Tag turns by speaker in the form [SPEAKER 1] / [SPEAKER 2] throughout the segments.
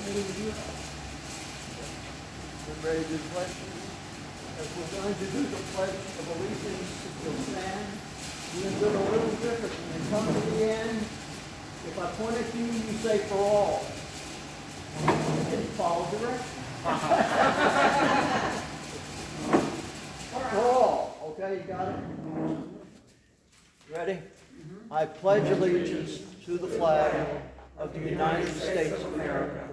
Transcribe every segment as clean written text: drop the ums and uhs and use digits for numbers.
[SPEAKER 1] We're ready to do questions. As we're going to do the pledge of allegiance, if you'll stand, we're going to do it a little different. When you come to the end, if I point at you, you say for all. And follow directions. For all. Okay, you got it? Ready? I pledge allegiance to the flag of the United States of America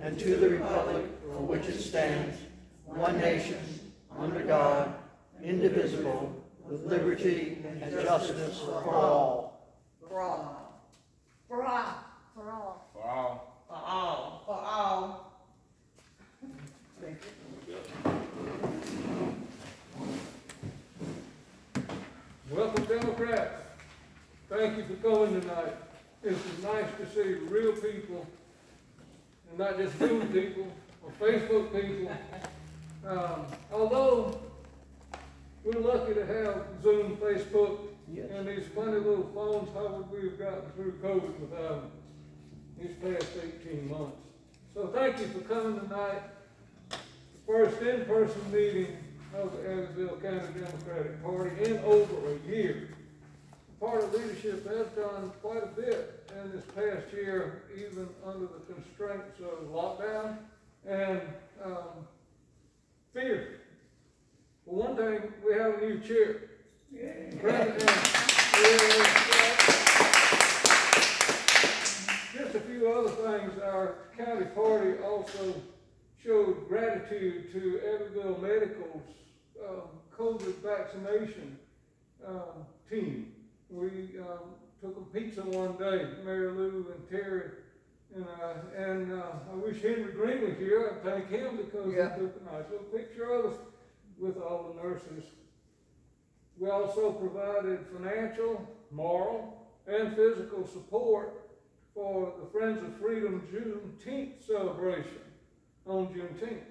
[SPEAKER 1] and to the republic for which it stands, one nation, under God, indivisible, with liberty and justice for all.
[SPEAKER 2] For all. For all. For all.
[SPEAKER 3] For all.
[SPEAKER 2] For all. For all. Thank you.
[SPEAKER 3] Welcome, Democrats. Thank you for coming tonight. It's nice to see real people, and not just Zoom people or Facebook people. Although we're lucky to have Zoom, Facebook,
[SPEAKER 1] Yes.
[SPEAKER 3] and these funny little phones, how would we have gotten through COVID without them these past 18 months? So thank you for coming tonight. The first in-person meeting of the Evansville County Democratic Party in over a year. Party leadership has done quite a bit in this past year, even under the constraints of lockdown and fear. For one thing, we have a new chair. Just a few other things. Our county party also showed gratitude to Evansville Medical's COVID vaccination team. We took a pizza one day, Mary Lou and Terry and I, and I wish Henry Green was here. I'd thank him because he took a nice little picture of us with all the nurses. We also provided financial, moral, and physical support for the Friends of Freedom Juneteenth celebration on Juneteenth.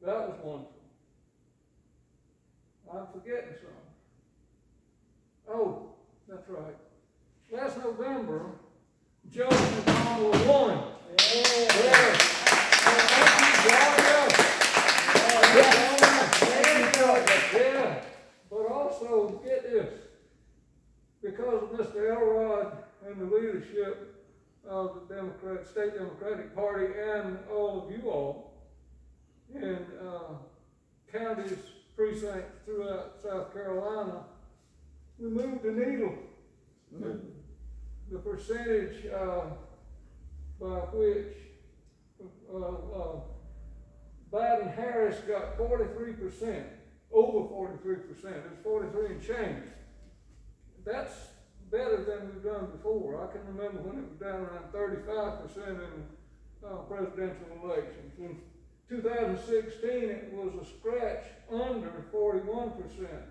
[SPEAKER 3] That was wonderful. I'm forgetting some. Oh, that's right. Last November, Joe and Donald won. Yeah. Yeah. But also, get this, because of Mr. Elrod and the leadership of the State Democratic Party and all of you all in counties, precincts throughout South Carolina, we moved the needle. The percentage by which Biden-Harris got 43%, over 43%, it's 43 and change. That's better than we've done before. I can remember when it was down around 35% in presidential elections. In 2016, it was a scratch under 41%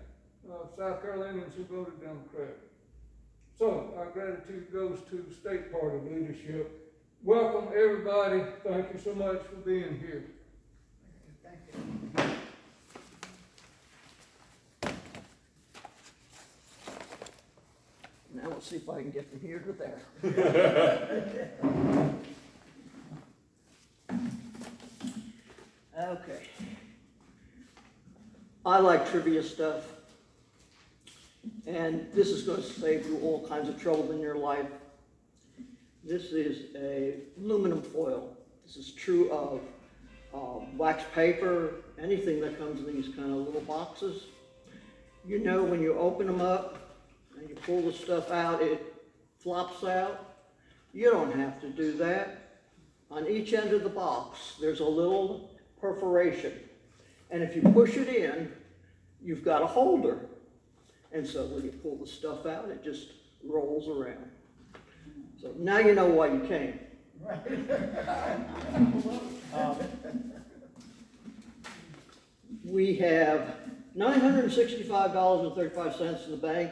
[SPEAKER 3] of South Carolinians who voted Democratic. So our gratitude goes to the state party leadership. Welcome everybody. Thank you so much for being here.
[SPEAKER 2] Thank you.
[SPEAKER 1] Now we'll see if I can get from here to there. Okay. I like trivia stuff. And this is going to save you all kinds of trouble in your life. This is a aluminum foil. This is true of wax paper, anything that comes in these kind of little boxes. You know, when you open them up and you pull the stuff out, it flops out. You don't have to do that. On each end of the box, there's a little perforation. And if you push it in, you've got a holder. And so when you pull the stuff out, it just rolls around. So now you know why you came. We have $965.35 in the bank,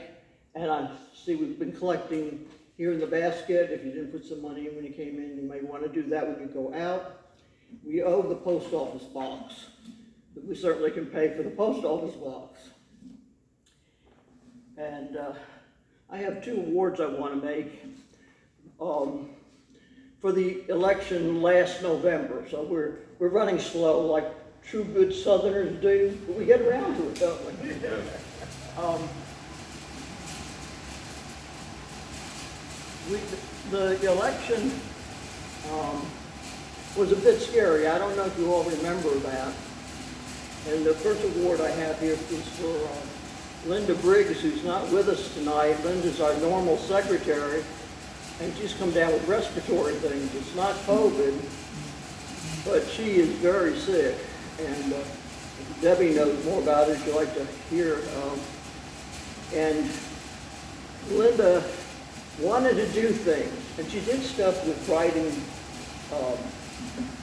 [SPEAKER 1] and I see we've been collecting here in the basket. If you didn't put some money in when you came in, you may want to do that when you go out. We owe the post office box, but we certainly can pay for the post office box. And I have two awards I want to make. for the election last November, so we're running slow like true good Southerners do, but we get around to it, don't we? The election was a bit scary. I don't know if you all remember that. And the first award I have here is for Linda Briggs, who's not with us tonight. Linda's our normal secretary, and she's come down with respiratory things. It's not COVID, but she is very sick. And Debbie knows more about it if you'd like to hear. And Linda wanted to do things, and she did stuff with writing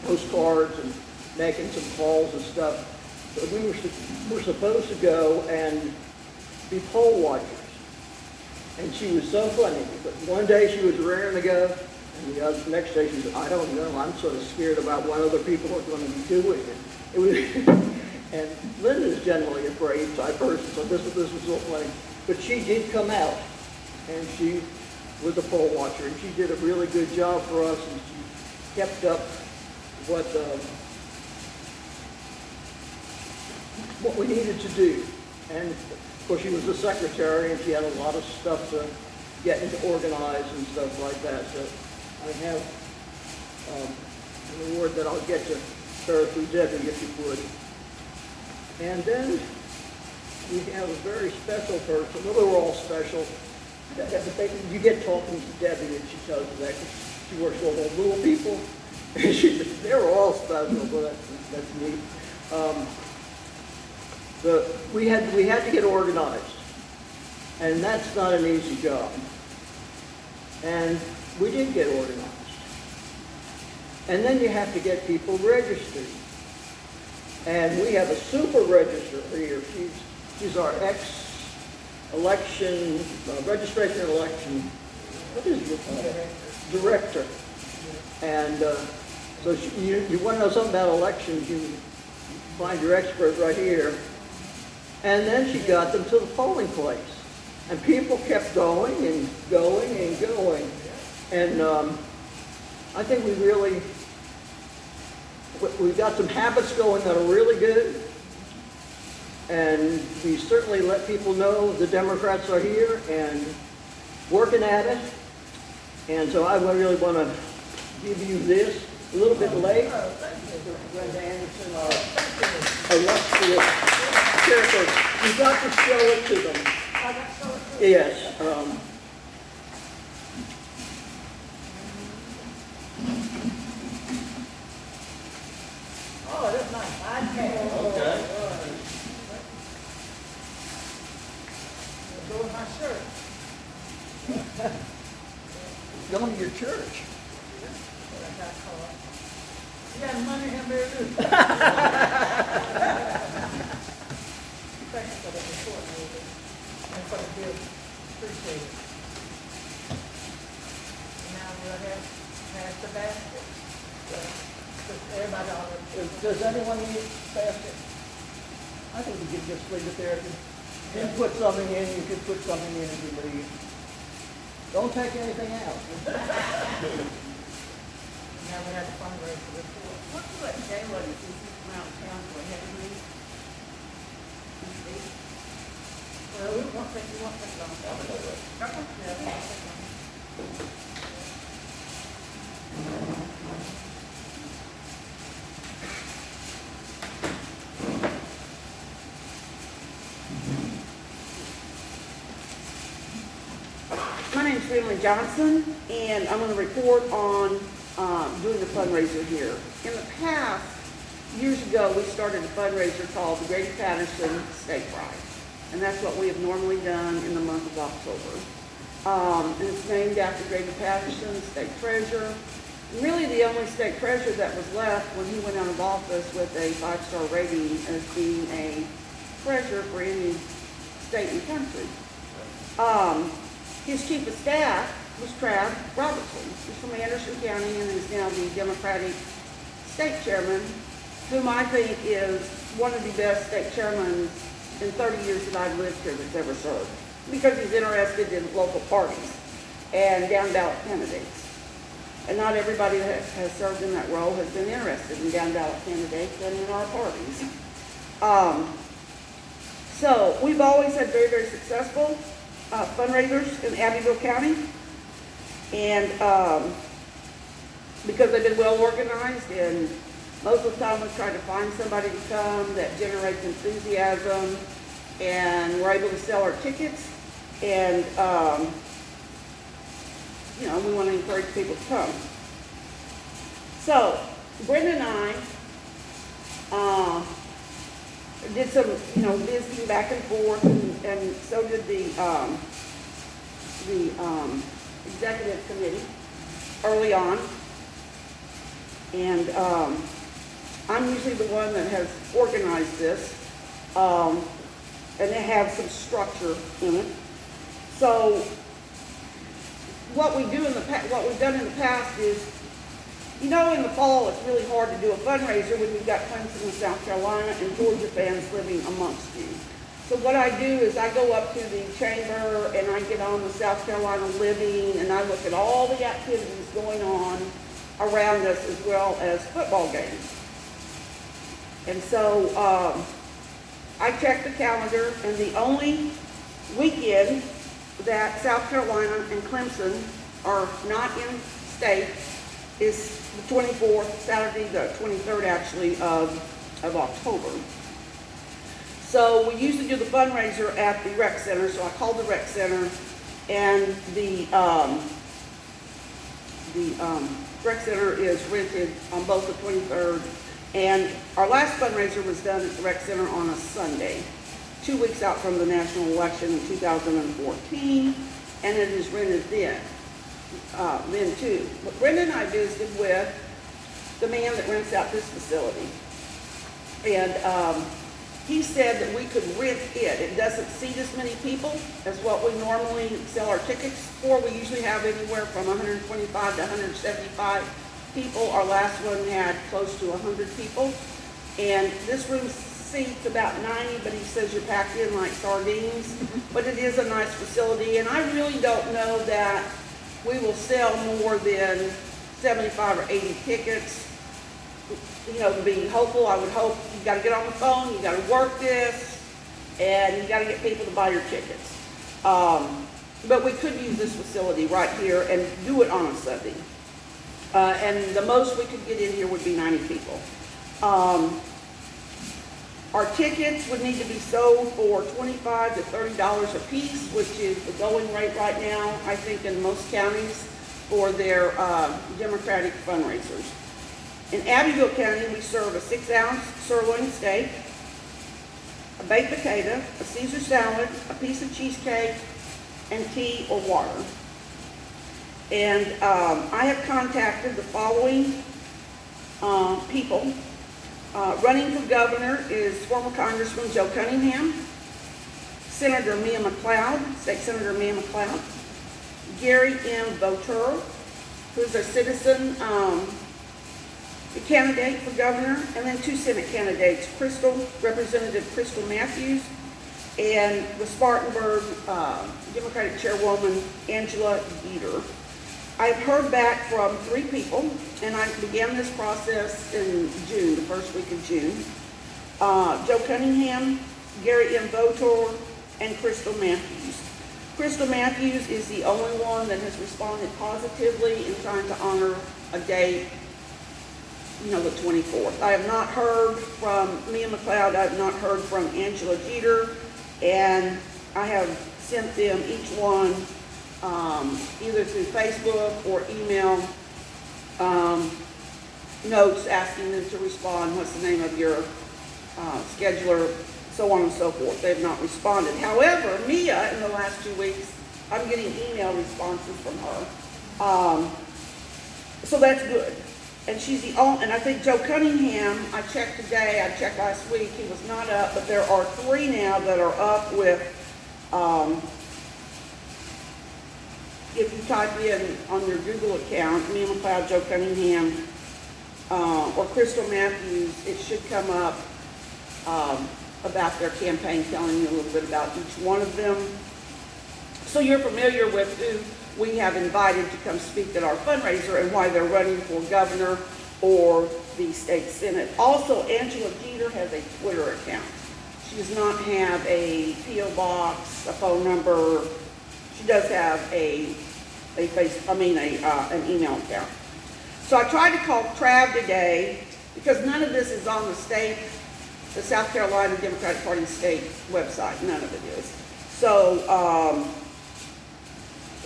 [SPEAKER 1] postcards and making some calls and stuff. But we were supposed to go and be poll watchers. And she was so funny, but one day she was raring to go, and the next day she said, I don't know, I'm sort of scared about what other people are going to be doing. It was and Linda is generally a brave type person, so this was so funny. But she did come out, and she was a poll watcher, and she did a really good job for us, and she kept up what we needed to do. And of course she was the secretary, and she had a lot of stuff to get into organized and stuff like that. So I have an award that I'll get to her through Debbie if you would. And then we have a very special person. Well, they're all special. You get talking to Debbie and she tells you that, 'cause she works with all those little people. And they're all special, but that's neat. We had to get organized, and that's not an easy job. And we did get organized. And then you have to get people registered. And we have a super registrar here. She's our ex-election, registration and election, what is it? Director. And so you want to know something about elections, you find your expert right here. And then she got them to the polling place. And people kept going and going and going. And I think we got some habits going that are really good. And we certainly let people know the Democrats are here and working at it. And so I really want to give you this a little bit late. Brenda Anderson, our illustrious character. You've got to show it to them. Yes.
[SPEAKER 2] Oh, that's nice.
[SPEAKER 4] Okay.
[SPEAKER 2] Go with my shirt.
[SPEAKER 1] Going to your church.
[SPEAKER 2] You got money in there, too. Thanks for the report, David, and for the bill. Appreciate it. And now we'll have the basket. Everybody on it.
[SPEAKER 1] Does anyone need a basket? I think we could just leave it there. You can put something in, you could put something in if you leave. Don't take anything out.
[SPEAKER 2] Now we have the fundraiser report.
[SPEAKER 5] What's what Jalen is around town for a heavy meeting?
[SPEAKER 2] Well, we won't take long.
[SPEAKER 5] Couple? Yeah, we won't take long. My name's Jalen Johnson, and I'm going to report on doing the fundraiser here. In the past, years ago, we started a fundraiser called the Grady Patterson Statewide, and that's what we have normally done in the month of October. And it's named after Grady Patterson, state treasurer. And really the only state treasurer that was left when he went out of office with a 5-star rating as being a treasurer for any state and country. His chief of staff was Trav Robertson. He's from Anderson County and is now the Democratic state chairman, whom I think is one of the best state chairmen in 30 years that I've lived here that's ever served, because he's interested in local parties and down ballot candidates. And not everybody that has served in that role has been interested in down ballot candidates and in our parties. So we've always had very, very successful fundraisers in Abbeville County. And because they've been well organized, and most of the time we try to find somebody to come that generates enthusiasm, and we're able to sell our tickets. And you know, we want to encourage people to come. So, Brenda and I did some, you know, visiting back and forth, and so did the executive committee early on. And I'm usually the one that has organized this, and it has some structure in it. So, what we've done in the past is, you know, in the fall it's really hard to do a fundraiser when you've got Clemson and South Carolina and Georgia fans living amongst you. So what I do is I go up to the chamber and I get on the South Carolina Living, and I look at all the activities going on around us as well as football games. And so I check the calendar, and the only weekend that South Carolina and Clemson are not in state is the 24th, Saturday the 23rd actually of October. So we usually do the fundraiser at the rec center, so I called the rec center, and the rec center is rented on both the 23rd, and our last fundraiser was done at the rec center on a Sunday, 2 weeks out from the national election in 2014, and it is rented then too. But Brenda and I visited with the man that rents out this facility, and he said that we could rent it. It doesn't seat as many people as what we normally sell our tickets for. We usually have anywhere from 125 to 175 people. Our last one had close to 100 people, and this room seats about 90, but he says you're packed in like sardines. But it is a nice facility, and I really don't know that we will sell more than 75 or 80 tickets. You know, to be hopeful, I would hope you got to get on the phone, you got to work this, and you got to get people to buy your tickets. But we could use this facility right here and do it on a Sunday. And the most we could get in here would be 90 people. Our tickets would need to be sold for $25 to $30 a piece, which is the going rate right now, I think, in most counties for their Democratic fundraisers. In Abbeville County, we serve a 6-ounce sirloin steak, a baked potato, a Caesar salad, a piece of cheesecake, and tea or water. And I have contacted the following people. Running for governor is former Congressman Joe Cunningham, Senator Mia McLeod, State Senator Mia McLeod, Gary M. Voter, who's a citizen candidate for governor, and then 2 Senate candidates, Representative Crystal Matthews, and the Spartanburg Democratic Chairwoman Angela Dieter. I've heard back from 3 people, and I began this process in June, the first week of June. Joe Cunningham, Gary M. Voter, and Crystal Matthews. Crystal Matthews is the only one that has responded positively in trying to honor a date, you know, the 24th. I have not heard from Mia McLeod, I have not heard from Angela Jeter, and I have sent them each one either through Facebook or email notes asking them to respond, what's the name of your scheduler, so on and so forth. They have not responded. However, Mia, in the last 2 weeks, I'm getting email responses from her. So that's good. And she's the only, and I think Joe Cunningham, I checked today, I checked last week, he was not up, but there are 3 now that are up with, if you type in on your Google account, Mia McLeod, Joe Cunningham, or Crystal Matthews, it should come up about their campaign, telling you a little bit about each one of them. So you're familiar with who we have invited to come speak at our fundraiser and why they're running for governor or the state senate. Also, Angela Jeter has a Twitter account. She does not have a P.O. box, a phone number. She does have an email account. So I tried to call Trav today because none of this is on the South Carolina Democratic Party state website. None of it is. So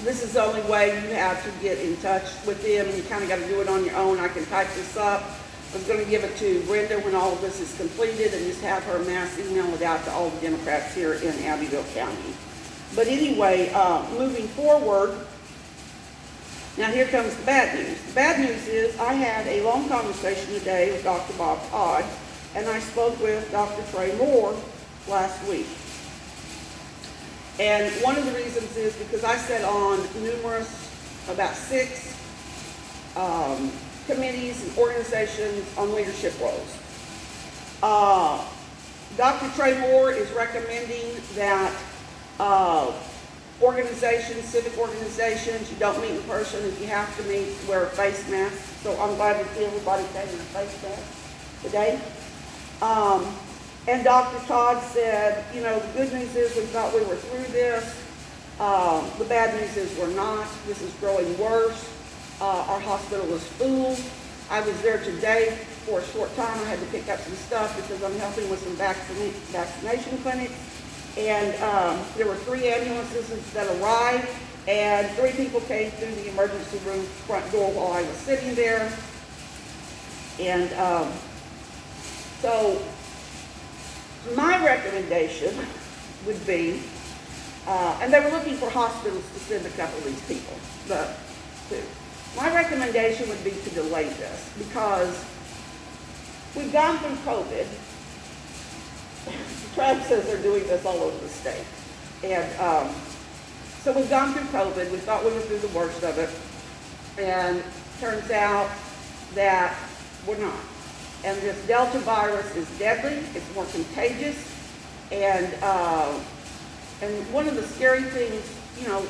[SPEAKER 5] this is the only way you have to get in touch with them. You kind of got to do it on your own. I can type this up. I was going to give it to Brenda when all of this is completed and just have her mass email it out to all the Democrats here in Abbeville County. But anyway, moving forward, now here comes the bad news. The bad news is I had a long conversation today with Dr. Bob Todd, and I spoke with Dr. Trey Moore last week. And one of the reasons is because I sat on about 6 committees and organizations on leadership roles. Dr. Trey Moore is recommending that organizations, civic organizations, you don't meet in person. If you have to meet, wear a face mask. So I'm glad to see everybody taking a face mask today. And Dr. Todd said, you know, the good news is we thought we were through this. The bad news is we're not. This is growing worse. Our hospital is full. I was there today for a short time. I had to pick up some stuff because I'm helping with some vaccination clinics. And there were 3 ambulances that arrived, and 3 people came through the emergency room front door while I was sitting there. And so my recommendation would be, and they were looking for hospitals to send a couple of these people, my recommendation would be to delay this because we've gone through COVID. Trav says they're doing this all over the state. And so we've gone through COVID. We thought we were through the worst of it. And turns out that we're not. And this Delta virus is deadly. It's more contagious. And one of the scary things, you know,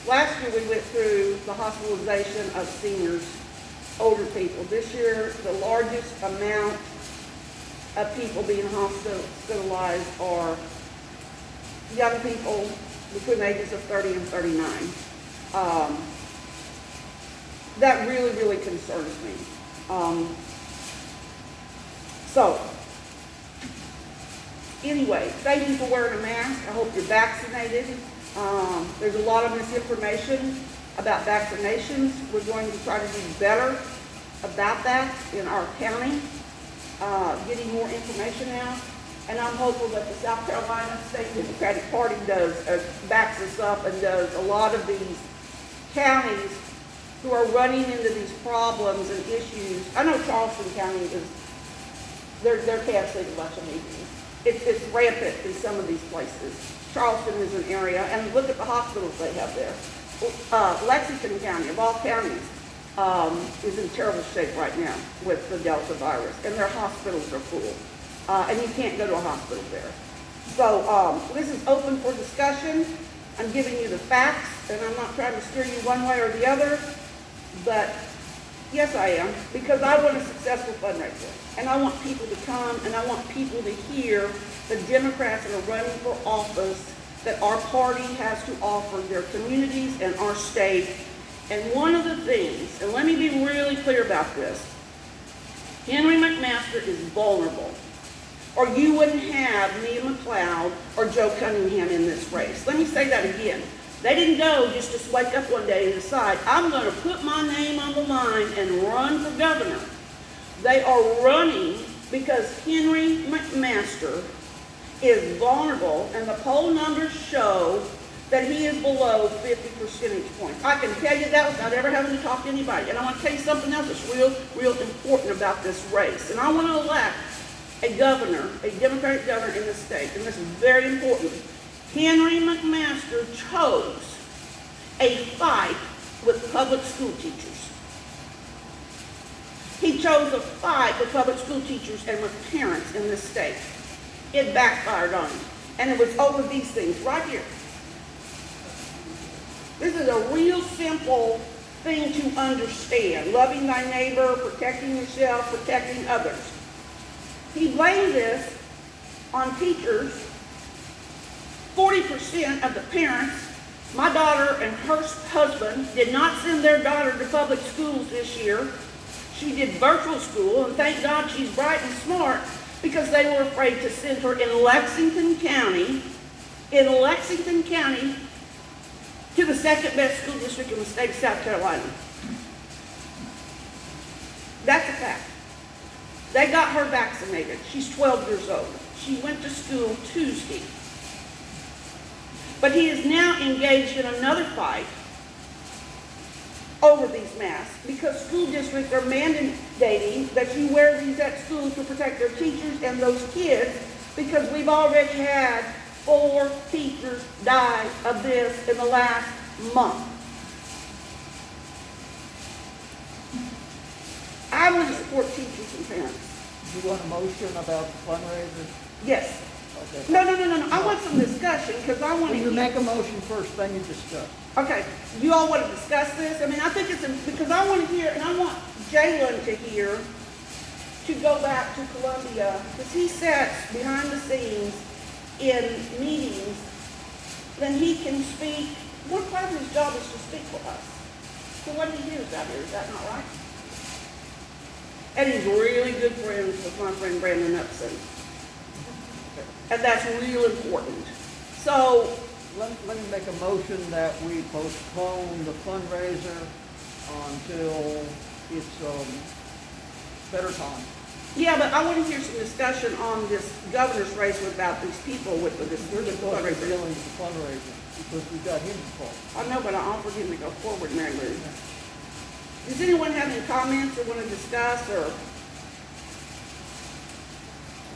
[SPEAKER 5] last year we went through the hospitalization of seniors, older people. This year, the largest amount of people being hospitalized are young people between the ages of 30 and 39. That really, really concerns me. So, anyway, thank you for wearing a mask. I hope you're vaccinated. There's a lot of misinformation about vaccinations. We're going to try to do better about that in our county. Getting more information out, and I'm hopeful that the South Carolina State Democratic Party backs us up and does a lot of these counties who are running into these problems and issues. I know Charleston County they're canceling a bunch of meetings. It's rampant in some of these places. Charleston is an area, and look at the hospitals they have there. Lexington County, of all counties, is in terrible shape right now with the Delta virus, and their hospitals are full, and you can't go to a hospital there. So this is open for discussion. I'm giving you the facts, and I'm not trying to steer you one way or the other, but yes, I am, because I want a successful fundraiser, and I want people to come, and I want people to hear the Democrats that are running for office that our party has to offer their communities and our state. And one of the things, and let me be really clear about this, Henry McMaster is vulnerable, or you wouldn't have Mia McLeod or Joe Cunningham in this race. Let me say that again. They didn't go just to wake up one day and decide, I'm going to put my name on the line and run for governor. They are running because Henry McMaster is vulnerable, and the poll numbers show that he is below 50 percentage points. I can tell you that without ever having to talk to anybody. And I want to tell you something else that's real important about this race. And I want to elect a governor, a Democratic governor in the state, and this is very important. Henry McMaster chose a fight with public school teachers. He chose a fight with public school teachers and with parents in this state. It backfired on him. And it was over these things right here. This is a real simple thing to understand. Loving thy neighbor, protecting yourself, protecting others. He blamed this on teachers. 40% of the parents, my daughter and her husband, did not send their daughter to public schools this year. She did virtual school, and thank God she's bright and smart, because they were afraid to send her in Lexington County, to the second best school district in the state of South Carolina. That's a fact. They got her vaccinated. She's 12 years old. She went to school Tuesday. But he is now engaged in another fight over these masks because school districts are mandating that you wear these at school to protect their teachers and those kids, because we've already had 4 teachers die of this in the last month. I want to support teachers and parents.
[SPEAKER 1] You want a motion about the fundraiser?
[SPEAKER 5] Yes.
[SPEAKER 1] Okay.
[SPEAKER 5] No. I want some discussion because I want
[SPEAKER 1] Well,
[SPEAKER 5] to.
[SPEAKER 1] you make a motion first, then you discuss.
[SPEAKER 5] Okay, you all want to discuss this? I mean, I think it's, because I want to hear, and I want Jalen to hear, to go back to Columbia, because he sits behind the scenes in meetings, then he can speak, one part of his job is to speak for us. So what he hears out here, is that not right? And he's really good friends with my friend Brandon Upson. And that's real important. So,
[SPEAKER 1] Let me make a motion that we postpone the fundraiser until it's, better time.
[SPEAKER 5] yeah, but I want to hear some discussion on this governor's race about these people with this.
[SPEAKER 1] We're just going to
[SPEAKER 5] fundraiser.
[SPEAKER 1] deal with the fundraiser, because we got him to call.
[SPEAKER 5] I know, but I offered him to go forward, Mary Lou. Does anyone have any comments or want to discuss, or?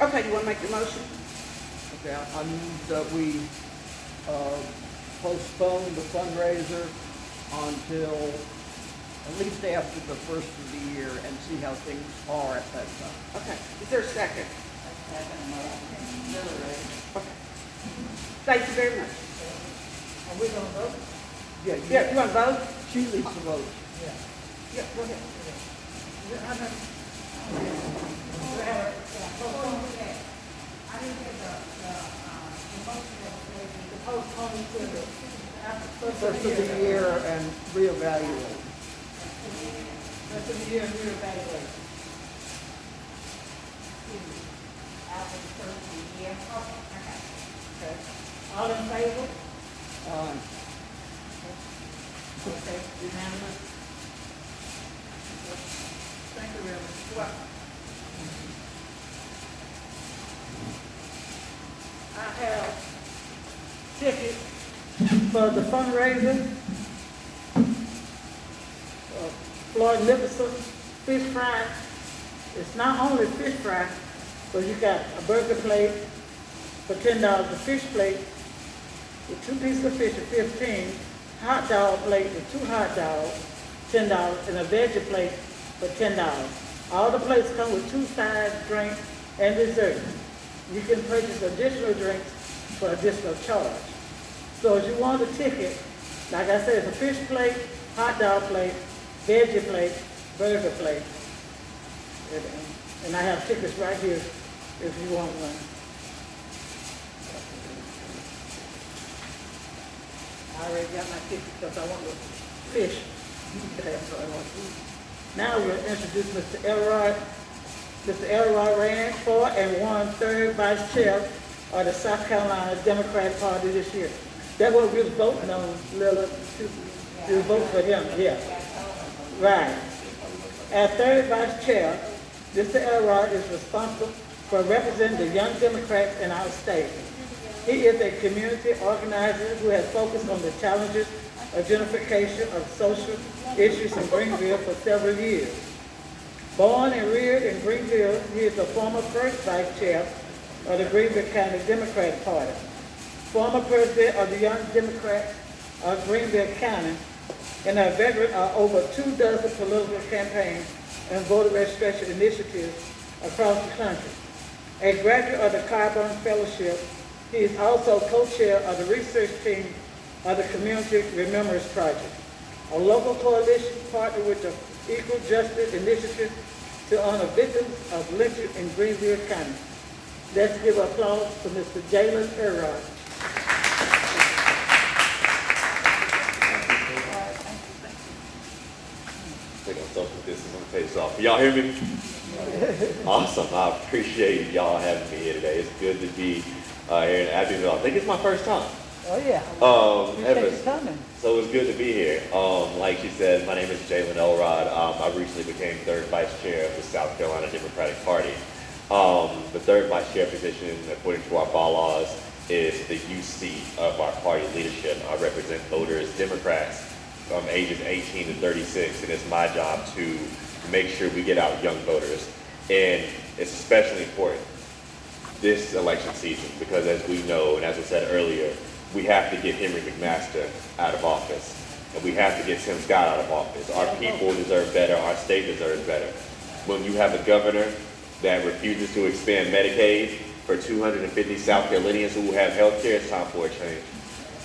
[SPEAKER 5] Okay, do you want to make your motion?
[SPEAKER 1] Okay, I move that we, postpone the fundraiser until at least after the first of the year and see how things are at that time.
[SPEAKER 5] Okay, is there a second? Okay. Thank you very much.
[SPEAKER 2] Are we gonna vote?
[SPEAKER 5] Yeah, you want to vote?
[SPEAKER 1] She leads the vote.
[SPEAKER 2] Yeah.
[SPEAKER 5] Yeah, go ahead.
[SPEAKER 1] First of the year and reevaluate.
[SPEAKER 2] Rest of the year, we evaluate.
[SPEAKER 4] After the first of the year.
[SPEAKER 2] Okay. All in favor? Okay, unanimous. Thank you very much.
[SPEAKER 5] Well,
[SPEAKER 2] I have tickets for the fundraiser. Floyd Nicholson fish fry. It's not only fish fry, but you got a burger plate for $10, a fish plate with 2 pieces of fish at $15, hot dog plate with 2 hot dogs, $10, and a veggie plate for $10. All the plates come with 2 sides, drink, and dessert. You can purchase additional drinks for additional charge. So if you want a ticket, like I said, it's a fish plate, hot dog plate, veggie plate, burger plate. And I have tickets right here if you want one. I already got my ticket because I want the fish. That's what I want to eat. Now we'll introduce Mr. Elrod. Mr. Elrod ran for and won 3rd vice chair of the South Carolina Democratic Party this year. That's what we was voting on, Lila. You vote for him, yeah. Right. As 3rd vice chair, Mr. Elrod is responsible for representing the young Democrats in our state. He is a community organizer who has focused on the challenges of gentrification of social issues in Greenville for several years. Born and reared in Greenville, he is the former 1st vice chair of the Greenville County Democratic Party, former president of the Young Democrats of Greenville County, and a veteran of over 24 political campaigns and voter registration initiatives across the country. A graduate of the Carbon Fellowship, he is also co-chair of the research team of the Community Remembrance Project, a local coalition partner with the Equal Justice Initiative to honor victims of lynching in Greenville County. Let's give applause to Mr. Jalen Elrod.
[SPEAKER 6] We're gonna social distance on the face off. Can y'all hear me? Awesome. I appreciate y'all having me here today. It's good to be here in Abbeville. I think it's my first time.
[SPEAKER 2] Oh, yeah.
[SPEAKER 6] Ever.
[SPEAKER 2] It's coming.
[SPEAKER 6] So it's good to be here. Like she said, my name is Jalen Elrod. I recently became third vice chair of the South Carolina Democratic Party. The third vice chair position, according to our bylaws, is the youth seat of our party leadership. I represent voters, Democrats, from ages 18 to 36, and it's my job to make sure we get out young voters. And it's especially important this election season because, as we know, and as I said earlier, we have to get Henry McMaster out of office, and we have to get Tim Scott out of office. Our people deserve better. Our state deserves better. When you have a governor that refuses to expand Medicaid for 250 South Carolinians who will have health care, it's time for a change.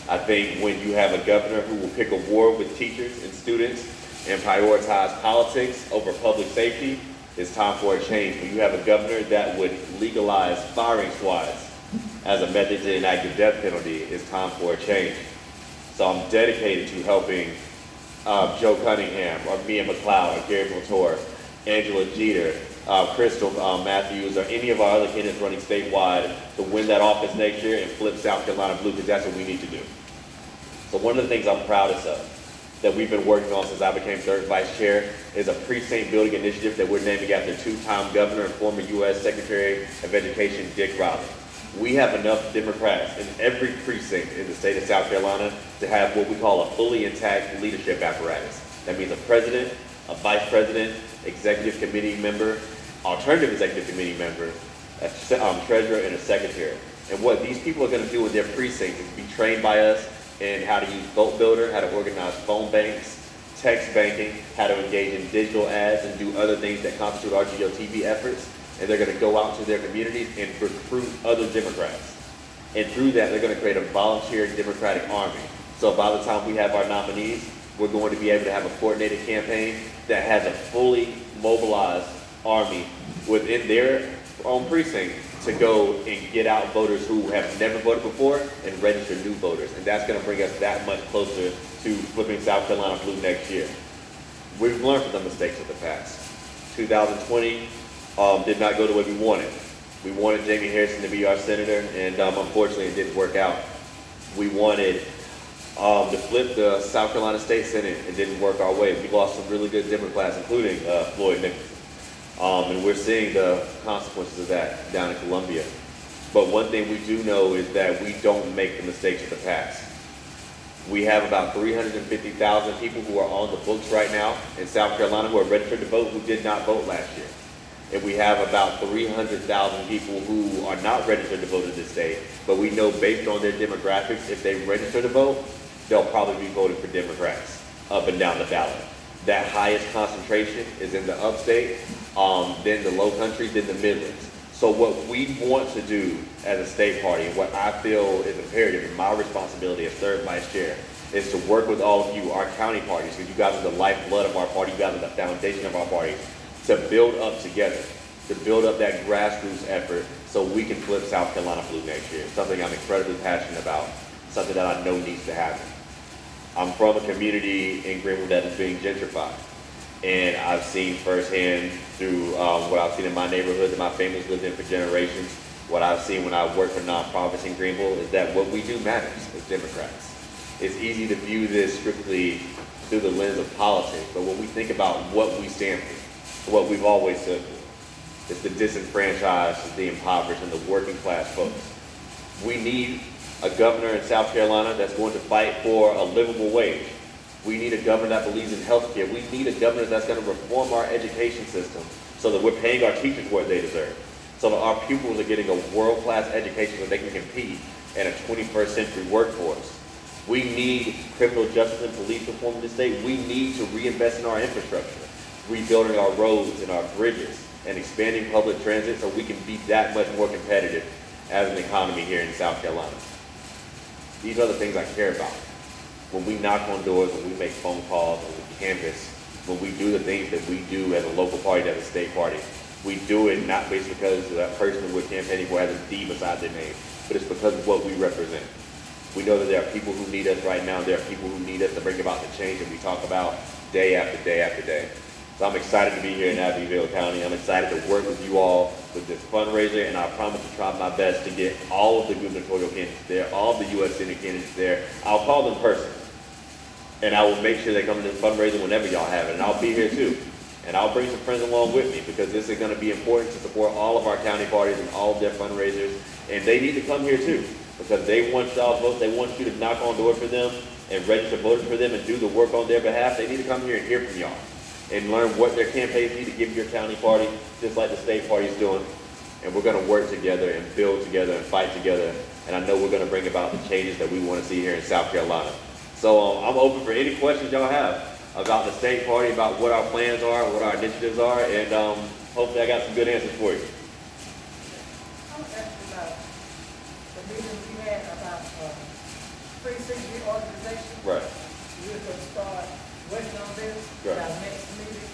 [SPEAKER 6] I think when you have a governor who will pick a war with teachers and students and prioritize politics over public safety, it's time for a change. When you have a governor that would legalize firing squads as a method to enact the death penalty, it's time for a change. So I'm dedicated to helping Joe Cunningham, or Mia McLeod, or Gary Montour, Angela Jeter, Crystal Matthews, or any of our other candidates running statewide to win that office next year and flip South Carolina blue, because that's what we need to do. So one of the things I'm proudest of that we've been working on since I became third vice chair is a precinct building initiative that we're naming after two-time governor and former U.S. Secretary of Education, Dick Riley. We have enough Democrats in every precinct in the state of South Carolina to have what we call a fully intact leadership apparatus. That means a president, a vice president, executive committee member, alternative executive committee member, a treasurer, and a secretary. And what these people are going to do in their precincts is be trained by us in how to use Vote Builder, how to organize phone banks, text banking, how to engage in digital ads, and do other things that constitute our GOTV efforts. And they're going to go out to their communities and recruit other Democrats. And through that, they're going to create a volunteer Democratic army. So by the time we have our nominees, we're going to be able to have a coordinated campaign that has a fully mobilized army within their own precinct to go and get out voters who have never voted before and register new voters. And that's going to bring us that much closer to flipping South Carolina blue next year. We've learned from the mistakes of the past. 2020 did not go the way we wanted. We wanted Jamie Harrison to be our senator, and unfortunately it didn't work out. We wanted to flip the South Carolina State Senate. It didn't work our way. We lost some really good Democrats, including Floyd Nicholson. And we're seeing the consequences of that down in Columbia. But one thing we do know is that we don't make the mistakes of the past. We have about 350,000 people who are on the books right now in South Carolina who are registered to vote who did not vote last year. And we have about 300,000 people who are not registered to vote in this state, but we know based on their demographics, if they register to vote, they'll probably be voting for Democrats up and down the ballot. That highest concentration is in the upstate, then the low country, then the Midlands. So what we want to do as a state party, and what I feel is imperative and my responsibility as third vice chair, is to work with all of you, our county parties, because you guys are the lifeblood of our party, you guys are the foundation of our party, to build up together, to build up that grassroots effort so we can flip South Carolina blue next year. Something I'm incredibly passionate about, something that I know needs to happen. I'm from a community in Greenville that is being gentrified. And I've seen firsthand through what I've seen in my neighborhood that my family's lived in for generations, what I've seen when I work for nonprofits in Greenville is that what we do matters as Democrats. It's easy to view this strictly through the lens of politics, but when we think about what we stand for, what we've always stood for, it's the disenfranchised, the impoverished, and the working class folks. We need a governor in South Carolina that's going to fight for a livable wage. We need a governor that believes in health care. We need a governor that's going to reform our education system so that we're paying our teachers what they deserve, so that our pupils are getting a world-class education so they can compete in a 21st century workforce. We need criminal justice and police reform in this state. We need to reinvest in our infrastructure, rebuilding our roads and our bridges, and expanding public transit so we can be that much more competitive as an economy here in South Carolina. These are the things I care about. when we knock on doors, when we make phone calls, when we canvass, when we do the things that we do as a local party, as a state party, we do it not based because that person that we're campaigning for has a D beside their name, but it's because of what we represent. We know that there are people who need us right now. There are people who need us to bring about the change that we talk about day after day after day. So I'm excited to be here in Abbeville County. I'm excited to work with you all with this fundraiser, and I promise to try my best to get all of the gubernatorial candidates there, all of the U.S. Senate candidates there. I'll call them personally, and I will make sure they come to this fundraiser whenever y'all have it, and I'll be here too. And I'll bring some friends along with me because this is going to be important to support all of our county parties and all of their fundraisers, and they need to come here too because they want y'all vote. They want you to knock on doors for them and register voters for them and do the work on their behalf. They need to come here and hear from y'all and learn what their campaigns need to give your county party, just like the state party's doing. And we're going to work together and build together and fight together. And I know we're going to bring about the changes that we want to see here in South Carolina. So I'm open for any questions y'all have about the state party, about what our plans are, what our initiatives are, and hopefully I got some good answers for you.
[SPEAKER 2] I was asking about the meeting we had about precinct reorganization.
[SPEAKER 6] Right.
[SPEAKER 2] We're going to start working on this
[SPEAKER 6] Right.
[SPEAKER 2] at our next meeting.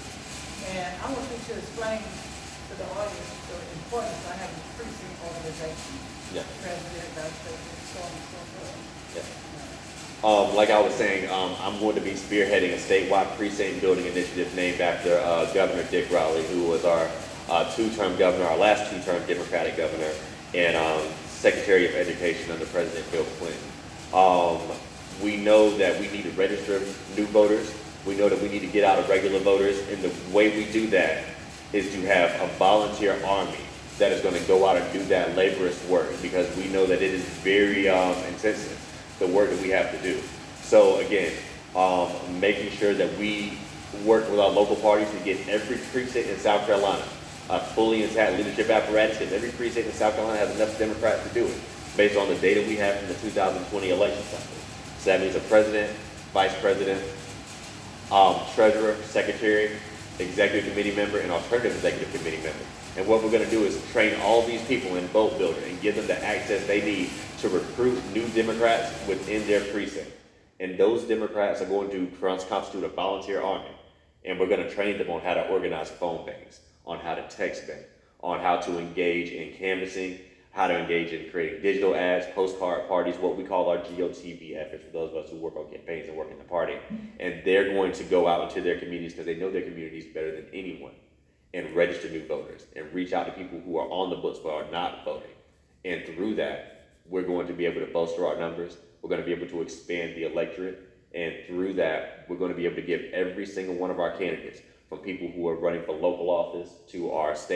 [SPEAKER 2] And I want you to explain to the audience the importance of having a precinct organization.
[SPEAKER 6] Yeah.
[SPEAKER 2] President, vice president, so on and so forth.
[SPEAKER 6] Yeah. Like I was saying, I'm going to be spearheading a statewide precinct building initiative named after Governor Dick Rowley, who was our two-term governor, our last two-term Democratic governor, and Secretary of Education under President Bill Clinton. We know that we need to register new voters. We know that we need to get out of regular voters, and the way we do that is to have a volunteer army that is going to go out and do that laborious work, because we know that it is very intensive, the work that we have to do. So again, making sure that we work with our local parties to get every precinct in South Carolina a fully intact leadership apparatus, because every precinct in South Carolina has enough Democrats to do it, based on the data we have from the 2020 election cycle. So that means a president, vice president, treasurer, secretary, executive committee member, and alternative executive committee member. And what we're going to do is train all these people in Vote Builder and give them the access they need to recruit new Democrats within their precinct. And those Democrats are going to constitute a volunteer army. And we're going to train them on how to organize phone banks, on how to text bank, on how to engage in canvassing, how to engage in creating digital ads, postcard parties, what we call our GOTV efforts for those of us who work on campaigns and work in the party. And they're going to go out into their communities, because they know their communities better than anyone, and register new voters and reach out to people who are on the books but are not voting. And through that, we're going to be able to bolster our numbers. We're going to be able to expand the electorate. And through that, we're going to be able to give every single one of our candidates, from people who are running for local office to our state